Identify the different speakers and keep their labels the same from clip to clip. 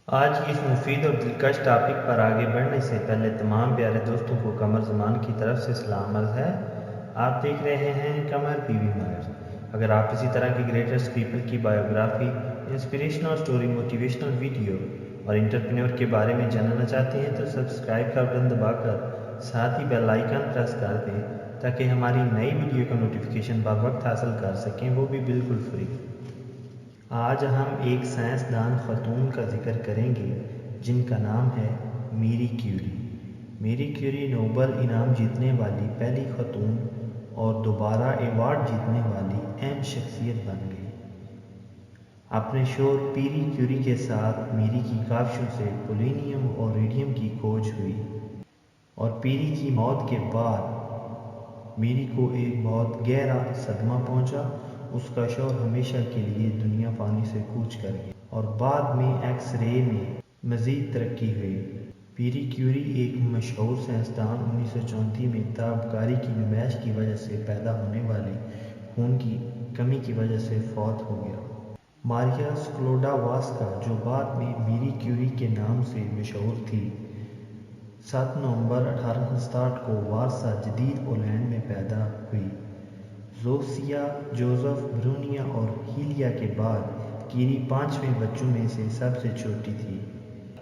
Speaker 1: آج کی اس مفید اور دلکش ٹاپک پر آگے بڑھنے سے پہلے تمام پیارے دوستوں کو قمر زمان کی طرف سے سلام عرض ہے۔ آپ دیکھ رہے ہیں قمر پی وی ماہر۔ اگر آپ اسی طرح کی گریٹسٹ پیپل کی biography, inspirational story, motivational video اور انٹرپرینور کے بارے میں جاننا چاہتے ہیں تو سبسکرائب کا بٹن دبا کر ساتھ ہی بیل آئیکن پریس کر دیں تاکہ ہماری نئی ویڈیو کا نوٹیفیکیشن بر وقت حاصل کر سکیں، وہ بھی بالکل فری۔ آج ہم ایک سائنسدان خاتون کا ذکر کریں گے جن کا نام ہے Marie Curie. Marie Curie Nobel انعام جیتنے والی پہلی خاتون اور دوبارہ ایوارڈ جیتنے والی اہم شخصیت بن گئی۔ اپنے شوہر پیری کیوری کے ساتھ میری کی کاوشوں سے پولونیم اور ریڈیم کی کھوج ہوئی اور پیری کی موت کے بعد میری کو ایک بہت گہرا صدمہ پہنچا۔ اس کا شوہر ہمیشہ کے لیے دنیا فانی سے کوچ کر گیا اور بعد میں ایکس رے میں مزید ترقی ہوئی۔ پیری کیوری ایک مشہور سائنسدان 1934 میں تابکاری کی نمائش کی وجہ سے پیدا ہونے والی خون کی کمی کی وجہ سے فوت ہو گیا۔ ماریا سکلوڈاواسکا، جو بعد میں میری کیوری کے نام سے مشہور تھی، 7 نومبر 1867 کو وارسا، جدید پولینڈ میں پیدا ہوئی۔ زوسیا، جوزف، برونیا اور ہیلیا کے بعد کیری 5ویں بچوں میں سے سب سے چھوٹی تھی۔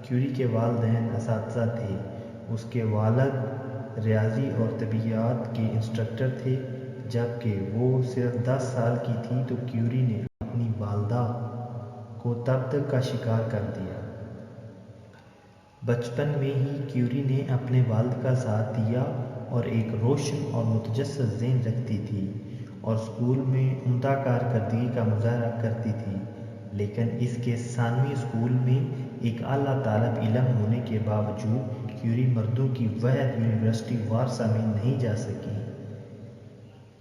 Speaker 1: کیوری کے والدین اساتذہ تھے۔ اس کے والد ریاضی اور طبیعیات کے انسٹرکٹر تھے۔ جبکہ وہ صرف 10 سال کی تھی تو کیوری نے اپنی والدہ کو تپ کا شکار کر دیا۔ بچپن میں ہی کیوری نے اپنے والد کا ساتھ دیا اور ایک روشن اور متجسس ذہن رکھتی تھی اور اسکول میں عمدہ کارکردگی کا مظاہرہ کرتی تھی، لیکن اس کے ثانوی اسکول میں ایک اعلیٰ طالب علم ہونے کے باوجود کیوری مردوں کی واحد یونیورسٹی وارسا میں نہیں جا سکی۔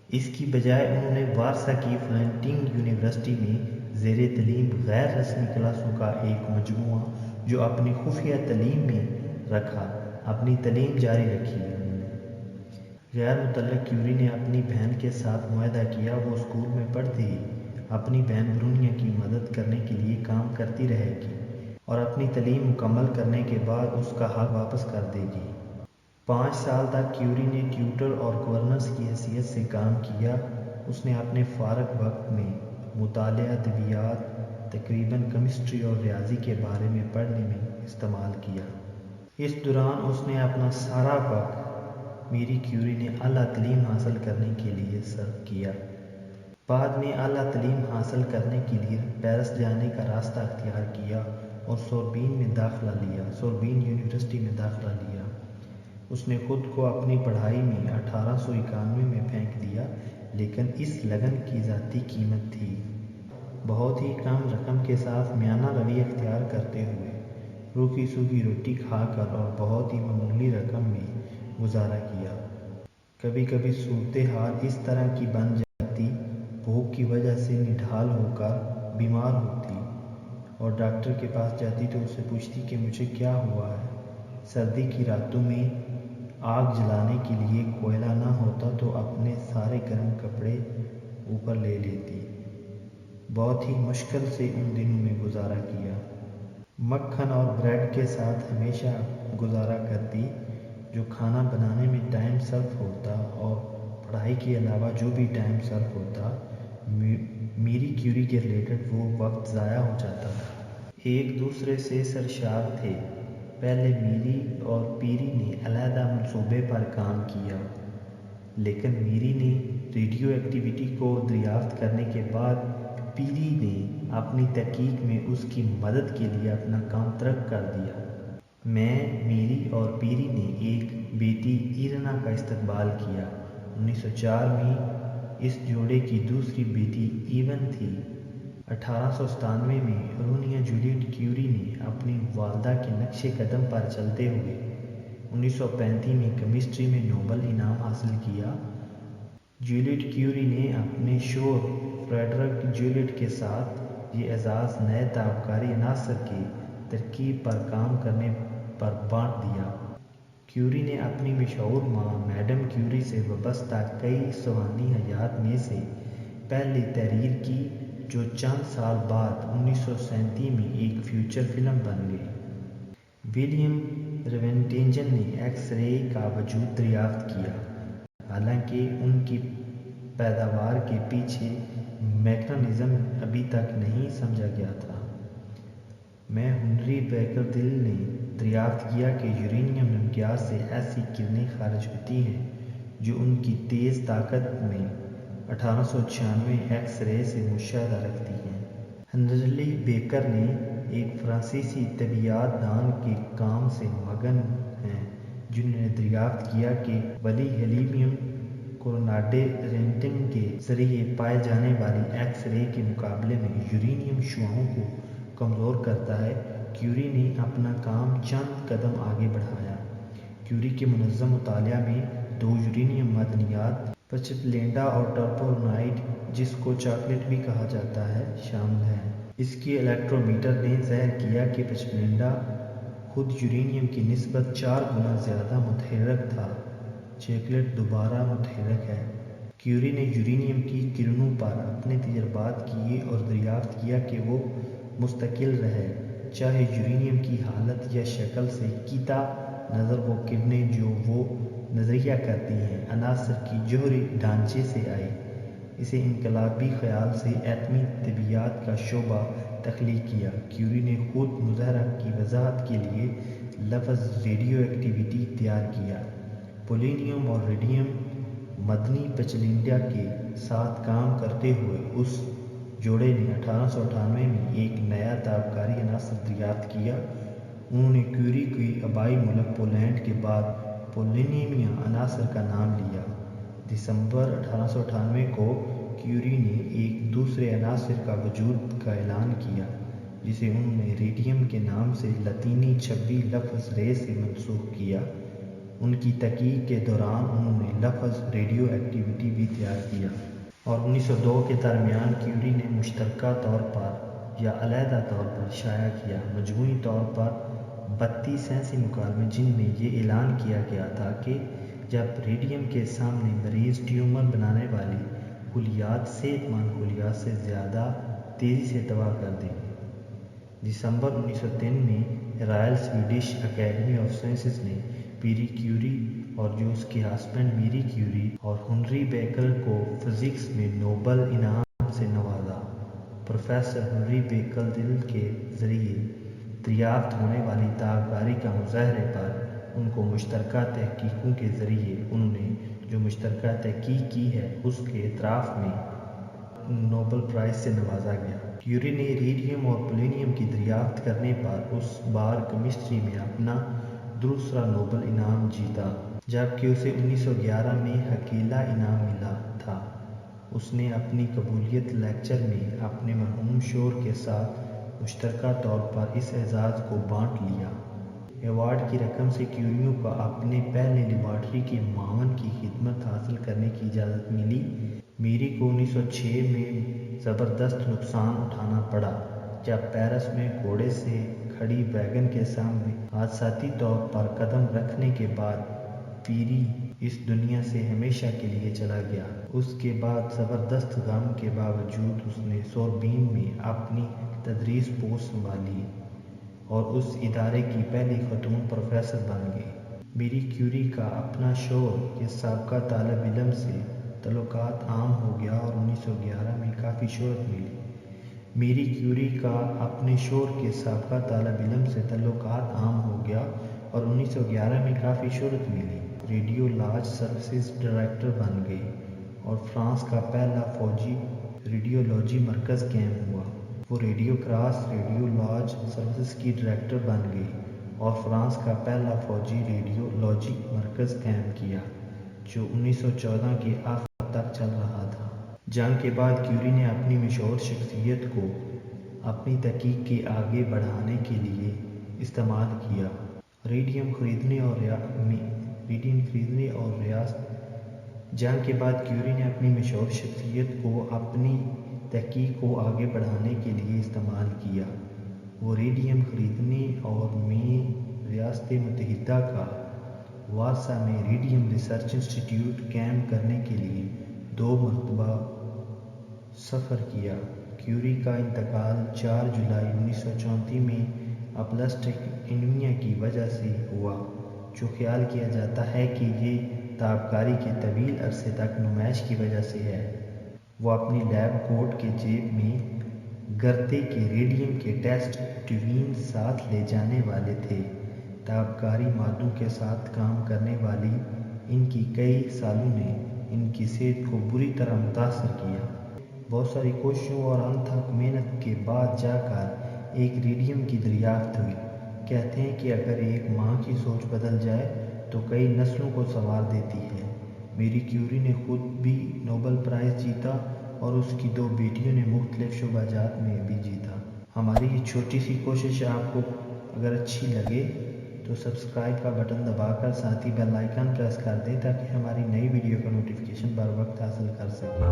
Speaker 1: اس کی بجائے انہوں نے وارسا کی فلنٹنگ یونیورسٹی میں زیر تعلیم غیر رسمی کلاسوں کا ایک مجموعہ جو اپنی خفیہ تعلیم میں رکھا، اپنی تعلیم جاری رکھی۔ غیر متعلق کیوری نے اپنی بہن کے ساتھ معاہدہ کیا وہ اسکول میں پڑھتی ہی اپنی بہن برونیا کی مدد کرنے کے لیے کام کرتی رہے گی اور اپنی تعلیم مکمل کرنے کے بعد اس کا حق واپس کر دے گی۔ 5 سال تک کیوری نے ٹیوٹر اور گورننس کی حیثیت سے کام کیا۔ اس نے اپنے فارغ وقت میں مطالعہ طبیعیات، تقریباً کیمسٹری اور ریاضی کے بارے میں پڑھنے میں استعمال کیا۔ اس دوران اس نے اپنا سارا وقت میری کیوری نے اعلیٰ تعلیم حاصل کرنے کے لیے صرف کیا۔ بعد میں اعلیٰ تعلیم حاصل کرنے کے لیے پیرس جانے کا راستہ اختیار کیا اور سوربین یونیورسٹی میں داخلہ لیا۔ اس نے خود کو اپنی پڑھائی میں 1891 میں پھینک دیا، لیکن اس لگن کی ذاتی قیمت تھی۔ بہت ہی کم رقم کے ساتھ میانہ روی اختیار کرتے ہوئے، روکھی سوکھی روٹی کھا کر اور بہت ہی معمولی رقم میں گزارا کیا۔ کبھی کبھی صورتحال اس طرح کی بن جاتی، بھوک کی وجہ سے نڈھال ہو کر بیمار ہوتی اور ڈاکٹر کے پاس جاتی تو اس سے پوچھتی کہ مجھے کیا ہوا ہے۔ سردی کی راتوں میں آگ جلانے کے لیے کوئلہ نہ ہوتا تو اپنے سارے گرم کپڑے اوپر لے لیتی۔ بہت ہی مشکل سے ان دنوں میں گزارا کیا۔ مکھن اور بریڈ کے ساتھ ہمیشہ گزارا کرتی۔ جو کھانا بنانے میں ٹائم صرف ہوتا اور پڑھائی کے علاوہ جو بھی ٹائم صرف ہوتا، میری کیوری کے ریلیٹڈ وہ وقت ضائع ہو جاتا تھا۔ ایک دوسرے سے سرشار تھے۔ پہلے میری اور پیری نے علیحدہ منصوبے پر کام کیا، لیکن میری نے ریڈیو ایکٹیویٹی کو دریافت کرنے کے بعد پیری نے اپنی تحقیق میں اس کی مدد کے لیے اپنا کام ترک کر دیا۔ میں، میری اور پیری نے ایک بیٹی ایرنا کا استقبال کیا۔ 1904 میں اس جوڑے کی دوسری بیٹی ایون تھی۔ 1897 میں رونیا جولیٹ کیوری نے اپنی والدہ کے نقش قدم پر چلتے ہوئے 1935 میں کیمسٹری میں نوبل انعام حاصل کیا۔ جولیٹ کیوری نے اپنے شوہر فریڈرک جولیٹ کے ساتھ یہ اعزاز نئے تابکاری عناصر کی ترکیب پر کام کرنے پر بانٹ دیا۔ کیوری نے اپنی مشہور ماں میڈم کیوری سے وابستہ کئی سوانح حیات میں سے پہلی تحریر کی، جو چند سال بعد 1937 میں ایک فیوچر فیچر فلم بن گئی۔ ولیم روینٹجن نے ایکس رے کا وجود دریافت کیا، حالانکہ ان کی پیداوار کے پیچھے میکانزم ابھی تک نہیں سمجھا گیا تھا۔ میں ہنری بیکردل نے دریافت کیا کہ یورینیم نمکیات سے ایسی کرنیں خارج ہوتی ہیں جو ان کی تیز طاقت میں 1896 ایکس رے سے مشاہدہ رکھتی ہیں۔ ہنری بیکر نے ایک فرانسیسی طبیعیات دان کے کام سے مگن ہیں جنہوں نے دریافت کیا کہ ولی ہیلیوم کوروناڈے رینٹگن کے ذریعے پائے جانے والی ایکس رے کے مقابلے میں یورینیم شعاعوں کو کمزور کرتا ہے۔ کیوری نے اپنا کام چند قدم آگے بڑھایا۔ کیوری کے منظم مطالعہ میں دو یورینیم معدنیات پچپلینڈا اور ٹرپونائٹ، جس کو چاکلیٹ بھی کہا جاتا ہے، شامل ہیں۔ اس کے الیکٹرومیٹر نے ظاہر کیا کہ پچپلینڈا خود یورینیم کی نسبت 4 گنا زیادہ متحرک تھا، چاکلیٹ دوبارہ متحرک ہے۔ کیوری نے یورینیم کی کرنوں پر اپنے تجربات کیے اور دریافت کیا کہ وہ مستقل رہے، چاہے یورینیم کی حالت یا شکل سے قطع نظر وہ کرنیں جو وہ نظریہ کرتی ہیں عناصر کی جوہری ڈھانچے سے آئی۔ اسے انقلابی خیال سے ایٹمی طبیعیات کا شعبہ تخلیق کیا۔ کیوری نے خود مظاہرہ کی وضاحت کے لیے لفظ ریڈیو ایکٹیویٹی اختیار کیا۔ پولونیم اور ریڈیم معدنی پچپلینڈا کے ساتھ کام کرتے ہوئے اس جوڑے نے 1898 میں ایک نیا تابکاری عنصر دریافت کیا۔ انہوں نے کیوری کے آبائی ملک پولینڈ کے بعد پولونیمیا عنصر کا نام لیا۔ دسمبر 1898 کو کیوری نے ایک دوسرے عنصر کا وجود کا اعلان کیا جسے انہوں نے ریڈیم کے نام سے لاطینی چھپی لفظ رے سے منسوخ کیا۔ ان کی تحقیق کے دوران انہوں نے لفظ ریڈیو ایکٹیویٹی بھی تیار کیا۔ اور 1902 کے درمیان کیوری نے مشترکہ طور پر یا علیحدہ طور پر شائع کیا مجموعی طور پر 32 سائنسی مکالمے جن میں یہ اعلان کیا گیا تھا کہ جب ریڈیم کے سامنے مریض ٹیومر بنانے والی خلیات صحت مند خلیات سے زیادہ تیزی سے تباہ کر دیں گے۔ دسمبر 1903 میں Royal Swedish academy of sciences نے پیری کیوری اور جو اس کے ہسبینڈ میری کیوری اور ہنری بیکر کو فزکس میں نوبل انعام سے نوازا۔ پروفیسر ہنری بیکردل کے ذریعے دریافت ہونے والی تابکاری کا مظاہرے پر ان کو مشترکہ تحقیقوں کے ذریعے انہوں نے جو مشترکہ تحقیق کی ہے اس کے اعتراف میں نوبل پرائز سے نوازا گیا۔ کیوری نے ریڈیم اور پولونیم کی دریافت کرنے پر اس بار کیمسٹری میں اپنا دوسرا نوبل انعام جیتا، جبکہ اسے 1911 میں اکیلا انعام ملا تھا۔ اس نے اپنی قبولیت لیکچر میں اپنے مرحوم شوہر کے ساتھ مشترکہ طور پر اس اعزاز کو بانٹ لیا۔ ایوارڈ کی رقم سے کیوریوں کو اپنے پہلے لیبارٹری کے معاون کی خدمت حاصل کرنے کی اجازت ملی۔ میری کو 1906 میں زبردست نقصان اٹھانا پڑا جب پیرس میں گھوڑے سے کھڑی ویگن کے سامنے حادثاتی طور پر قدم رکھنے کے بعد پیری اس دنیا سے ہمیشہ کے لیے چلا گیا۔ اس کے بعد زبردست غم کے باوجود اس نے سوربین میں اپنی تدریس پوسٹ سنبھالی اور اس ادارے کی پہلی خاتون پروفیسر بن گئی۔ میری کیوری کا اپنا شوہر کے سابقہ طالب علم سے تعلقات عام ہو گیا اور 1911 میں کافی شہرت ملی۔ میری کیوری کا اپنے شوہر کے سابقہ طالب علم سے تعلقات عام ہو گیا اور 1911 میں کافی شہرت ملی۔ ریڈیو لاج سروسز ڈائریکٹر بن گئی اور فرانس کا پہلا فوجی ریڈیولوجی مرکز قائم ہوا۔ وہ ریڈیو کراس ریڈیو لاج سروسز کی ڈائریکٹر بن گئی اور فرانس کا پہلا فوجی ریڈیولوجی مرکز قائم کیا جو 1914 کے آخر تک چل رہا تھا۔ جنگ کے بعد کیوری نے اپنی مشہور شخصیت کو اپنی تحقیق کے آگے بڑھانے کے لیے استعمال کیا۔ ریڈیم خریدنے اور ریاست۔ جنگ کے بعد کیوری نے اپنی مشہور شخصیت کو اپنی تحقیق کو آگے بڑھانے کے لیے استعمال کیا۔ وہ ریڈیم خریدنے اور میں ریاست متحدہ کا وارسا میں ریڈیم ریسرچ انسٹی ٹیوٹ قائم کرنے کے لیے 2 مرتبہ سفر کیا۔ کیوری کا انتقال 4 جولائی 1934 میں اپلاسٹک انیمیا کی وجہ سے ہوا، جو خیال کیا جاتا ہے کہ یہ تابکاری کے طویل عرصے تک نمائش کی وجہ سے ہے۔ وہ اپنی لیب کوٹ کے جیب میں گردے کے ریڈیم کے ٹیسٹ ٹیوبز ساتھ لے جانے والے تھے۔ تابکاری مادوں کے ساتھ کام کرنے والی ان کی کئی سالوں نے ان کی صحت کو بری طرح متاثر کیا۔ بہت ساری کوششوں اور انتھک محنت کے بعد جا کر ایک ریڈیم کی دریافت ہوئی۔ کہتے ہیں کہ اگر ایک ماں کی سوچ بدل جائے تو کئی نسلوں کو سنوار دیتی ہے۔ میری کیوری نے خود بھی نوبل پرائز جیتا اور اس کی 2 بیٹیوں نے مختلف شعبہ جات میں بھی جیتا۔ ہماری یہ چھوٹی سی کوشش آپ کو اگر اچھی لگے تو سبسکرائب کا بٹن دبا کر ساتھ ہی بیل آئیکن پریس کر دیں تاکہ ہماری نئی ویڈیو کا نوٹیفیکیشن بر وقت حاصل کر سکیں۔